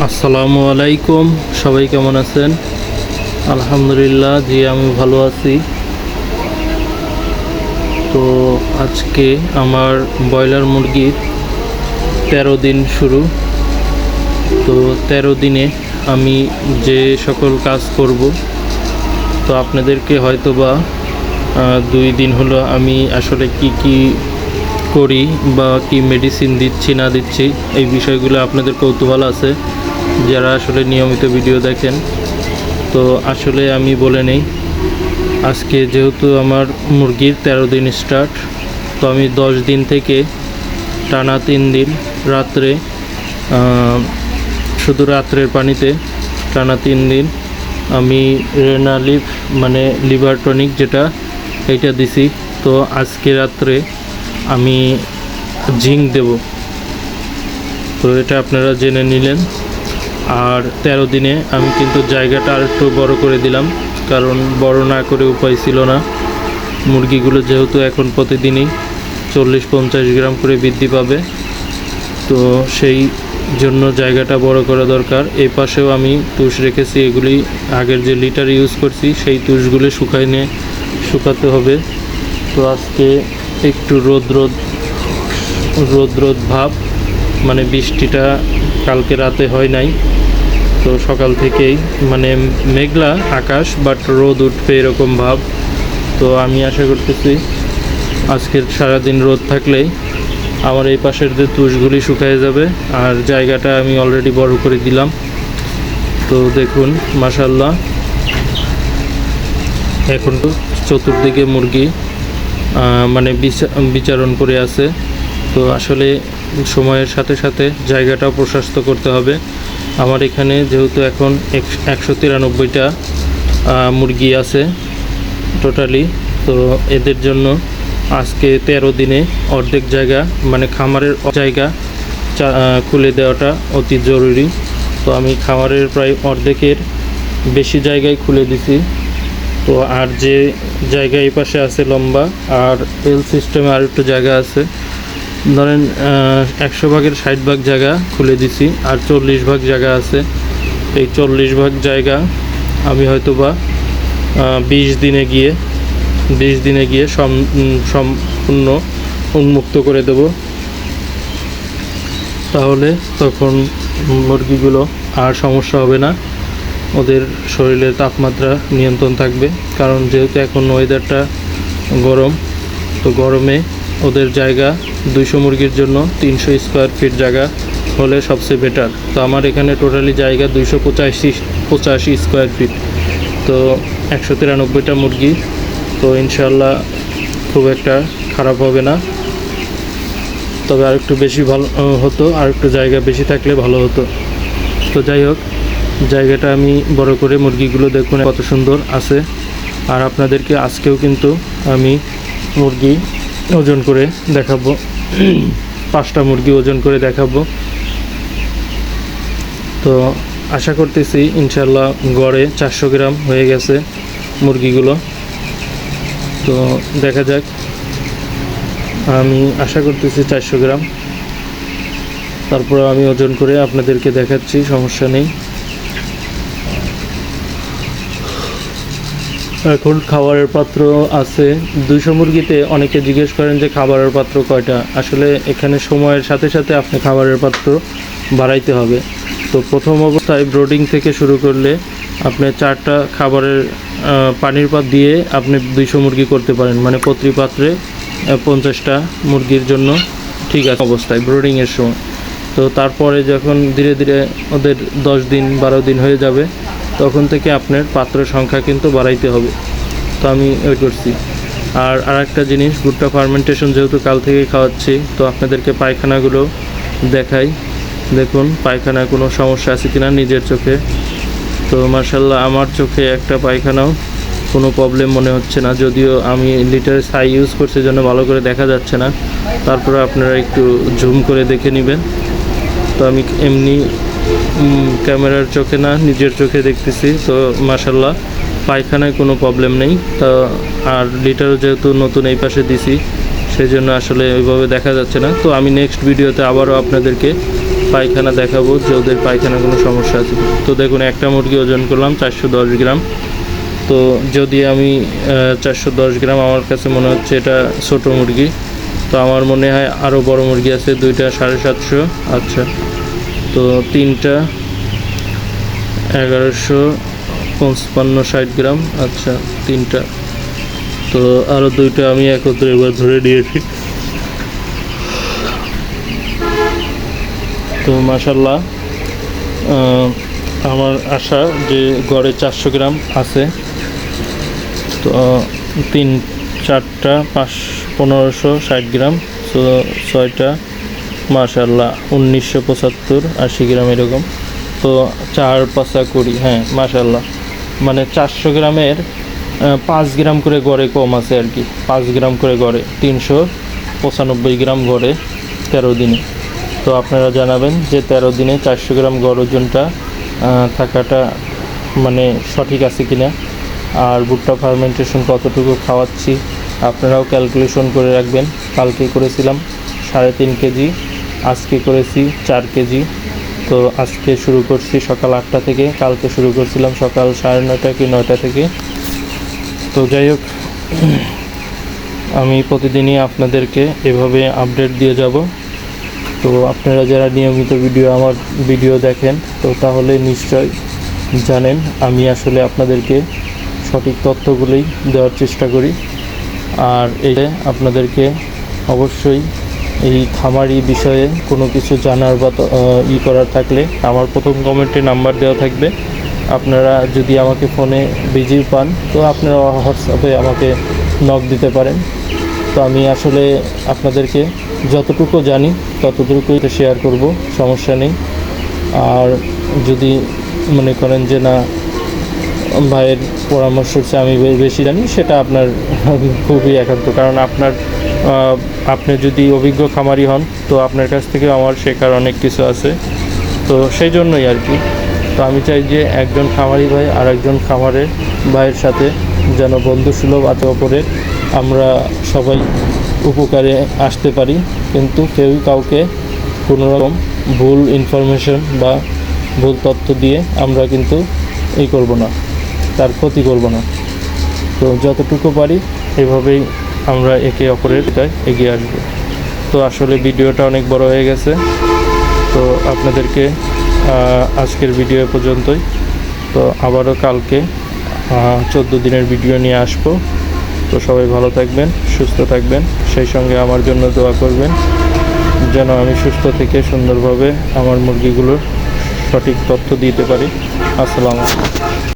আসসালামু আলাইকুম, সবাই কেমন আছেন? আলহামদুলিল্লাহ, জি আমি ভালো আছি। তো আজকে আমার ব্রয়লার মুরগির 13 দিন শুরু। তো 13 দিনে আমি যে সকল কাজ করব, তো আপনাদেরকে হয়তোবা 2 দিন হলো আমি আসলে কি করি বা কি মেডিসিন দিচ্ছি না দিচ্ছি এই বিষয়গুলো আপনাদের কৌতূহল আছে যারা আসলে নিয়মিত ভিডিও দেখেন। তো আসলে আমি বলে নেই, আজকে যেহেতু আমার মুরগির 13 দিন স্টার্ট, তো আমি 10 দিন থেকে টানা 3 দিন রাত্রে শুধু রাত্রের পানিতে টানা 3 দিন আমি রেনালিভ মানে লিভার টনিক যেটা এইটা দিছি। তো আজকে রাত্রে আমি জিঙ্ক দেব। তো এটা আপনারা জেনে নিলেন। আর 13 দিনে আমি কিন্তু জায়গাটা আর একটু বড় করে দিলাম, কারণ বড় না করে উপায় ছিল না। মুরগিগুলো যেহেতু এখন প্রতিদিনই 40-50 গ্রাম করে বৃদ্ধি পাবে, তো সেই জন্য জায়গাটা বড় করা দরকার। এই পাশেও আমি তুষ রেখেছি, এগুলি আগের যে লিটার ইউজ করছি সেই তুষগুলো শুকাতে হবে। তো আজকে একটু রোদ ভাব, মানে বৃষ্টিটা কালকে রাতে হয় নাই, তো সকাল থেকেই মানে মেঘলা আকাশ বাট রোদ উঠবে এরকম ভাব। তো আমি আশা করতেছি আজকের সারাদিন রোদ থাকলেই আমার এই পাশের যে তুষগুলি শুকিয়ে যাবে। আর জায়গাটা আমি অলরেডি বড় করে দিলাম। তো দেখুন মাশাআল্লাহ, এখন তো চতুর্দিকে মুরগি মানে বিচরণ করে আছে। তো আসলে সময়ের সাথে সাথে জায়গাটাও প্রশস্ত করতে হবে। আমার এখানে যেহেতু এখন 193টা মুরগি আছে টোটালি, তো এদের জন্য আজকে 13 দিনে অর্ধেক জায়গা মানে খামারের জায়গা খুলে দেওয়াটা অতি জরুরি। তো আমি খামারের প্রায় অর্ধেকের বেশি জায়গায় খুলে দিছি। তো আর যে জায়গা এই পাশে আছে লম্বা, আর এল সিস্টেমে আর একটু জায়গা আছে, ধরেন 100 ভাগের 60 ভাগ জায়গা খুলে দিছি, আর 40 ভাগ জায়গা আছে। এই 40 ভাগ জায়গা আমি হয়তোবা 20 দিনে গিয়ে সম্পূর্ণ উন্মুক্ত করে দেব। তাহলে তখন মুরগিগুলো আর সমস্যা হবে না, ওদের শরীরের তাপমাত্রা নিয়ন্ত্রণ থাকবে। কারণ যেহেতু এখন ওয়েদারটা গরম, তো গরমে ওদের জায়গা 200 মুরগির জন্য 300 স্কোয়ার ফিট জায়গা হলে সবচেয়ে বেটার। তো আমার এখানে টোটালি জায়গা 285 স্কোয়ার ফিট। তো 193টা মুরগি, তো ইনশাল্লাহ খুব একটা খারাপ হবে না। তবে আরেকটু বেশি ভালো হতো, আরেকটু জায়গা বেশি থাকলে ভালো হতো। তো যাই হোক, জায়গাটা আমি বড় করে মুরগিগুলো দেখুন কত সুন্দর আছে। আর আপনাদেরকে আজকেও কিন্তু আমি মুরগি ওজন করে দেখাবো, 5টা মুরগি ওজন করে দেখাবো। তো আশা করতেছি ইনশাল্লাহ গড়ে 400 গ্রাম হয়ে গেছে মুরগিগুলো। তো দেখা যাক, আমি আশা করতেছি 400 গ্রাম। তারপর আমি ওজন করে আপনাদেরকে দেখাচ্ছি, সমস্যা নেই। এখন খাবারের পাত্র আছে 200 মুরগিতে। অনেকে জিজ্ঞেস করেন যে খাবারের পাত্র কয়টা। আসলে এখানে সময়ের সাথে সাথে আপনি খাবারের পাত্র বাড়াইতে হবে। তো প্রথম অবস্থায় ব্রোডিং থেকে শুরু করলে আপনি 4টা খাবারের পানির পাত্র দিয়ে আপনি 200 মুরগি করতে পারেন, মানে প্রতি পাত্রে 50টা মুরগির জন্য ঠিক আছে অবস্থায় ব্রোডিংয়ের সময়। তো তারপরে যখন ধীরে ধীরে ওদের 10 দিন 12 দিন হয়ে যাবে, তখন থেকে আপনার পাত্রের সংখ্যা কিন্তু বাড়াইতে হবে। তো আমি ওই করছি। আর আরেকটা জিনিস, ভুট্টা ফার্মেন্টেশন যেহেতু কাল থেকে খাওয়াচ্ছি, তো আপনাদেরকে পায়খানাগুলো দেখাই। দেখুন পায়খানায় কোনো সমস্যা আছে কিনা নিজের চোখে। তো মার্শাল্লাহ আমার চোখে একটা পায়খানাও কোনো প্রবলেম মনে হচ্ছে না, যদিও আমি লিটার সাই ইউজ করছি জন্য ভালো করে দেখা যাচ্ছে না। তারপরে আপনারা একটু জুম করে দেখে নেবেন। তো আমি এমনি ক্যামেরার চোখে না, নিজের চোখে দেখতেছি। তো মাশাল্লাহ পায়খানায় কোনো প্রবলেম নেই। তো আর লিটারও যেহেতু নতুন এই পাশে দিছি, সেই জন্য আসলে ওইভাবে দেখা যাচ্ছে না। তো আমি নেক্সট ভিডিওতে আবারও আপনাদেরকে পায়খানা দেখাবো যে ওদের পায়খানা কোনো সমস্যা আছে। তো দেখুন, একটা মুরগি ওজন করলাম 410 গ্রাম। তো যদি আমি 410 গ্রাম, আমার কাছে মনে হচ্ছে এটা ছোট মুরগি। তো আমার মনে হয় আরও বড় মুরগি আছে, দুইটা 750। আচ্ছা, তো তিনটা 1155-60 গ্রাম। আচ্ছা, তিনটা, তো আরও দুইটা আমি একত্রে এবার ধরে নিয়েছি। তো মাশাল্লাহ, আমার আশা যে গড়ে 400 গ্রাম আছে। তো 3-4টা 1560 গ্রাম। তো 6টা মাশাল্লাহ 1975-80 গ্রাম এরকম। তো 4-5-20, হ্যাঁ মাশাল্লাহ, মানে 400 গ্রামের 5 গ্রাম করে গড়ে কম আছে আর কি। 5 গ্রাম করে গড়ে 395 গ্রাম গড়ে 13 দিনে। তো আপনারা জানাবেন যে 13 দিনে 400 গ্রাম গড় ওজনটা থাকাটা মানে সঠিক আছে কিনা। আর ভুট্টা ফার্মেন্টেশন কতটুকু খাওয়াচ্ছি আপনারাও ক্যালকুলেশন করে রাখবেন। কালকে করেছিলাম 3.5 কেজি, আজকে করেছি 4 কেজি। তো আজকে শুরু করছি সকাল 8টা থেকে, কালকে শুরু করছিলাম সকাল 9:30 কি 9টা থেকে। তো যাই হোক, আমি প্রতিদিনই আপনাদেরকে এভাবে আপডেট দিয়ে যাব। তো আপনারা যারা নিয়মিত আমার ভিডিও দেখেন, তো তাহলে নিশ্চয় জানেন আমি আসলে আপনাদেরকে সঠিক তথ্যগুলোই দেওয়ার চেষ্টা করি। আর এই আপনাদেরকে অবশ্যই এই খামারি বিষয়ে কোনো কিছু জানার বা করার থাকলে আমার প্রথম কমেন্টে নাম্বার দেওয়া থাকবে। আপনারা যদি আমাকে ফোনে বিজি পান, তো আপনারা হোয়াটসঅ্যাপে আমাকে নক দিতে পারেন। তো আমি আসলে আপনাদেরকে যতটুকু জানি ততটুকুই শেয়ার করব, সমস্যা নেই। আর যদি মনে করেন যে না, ভাইয়ের পরামর্শ হচ্ছে আমি বেশি জানি, সেটা আপনার খুবই একান্ত। কারণ আপনি যদি অভিজ্ঞ খামারি হন, তো আপনার কাছ থেকে আমার শেখার অনেক কিছু আছে। তো সেই জন্যই আর কি। তো আমি চাই যে একজন খামারি ভাই আর একজন খামারের ভাইয়ের সাথে যেন বন্ধুসুলভ আচরণে আমরা সবাই উপকারে আসতে পারি। কিন্তু কেউই কাউকে কোনোরকম ভুল ইনফরমেশন বা ভুল তথ্য দিয়ে আমরা কিন্তু করব না, তার ক্ষতি করব না। তো যতটুকু পারি এভাবেই আমরা একে অপরের এগিয়ে আসব। তো আসলে ভিডিওটা অনেক বড় হয়ে গেছে। তো আপনাদেরকে আজকের ভিডিও পর্যন্তই। তো আবারও কালকে 14 দিনের ভিডিও নিয়ে আসবো। তো সবাই ভালো থাকবেন, সুস্থ থাকবেন, সেই সঙ্গে আমার জন্য দোয়া করবেন যেন আমি সুস্থ থেকে সুন্দরভাবে আমার মুরগিগুলোর সঠিক তথ্য দিতে পারি। আসসালামু আলাইকুম।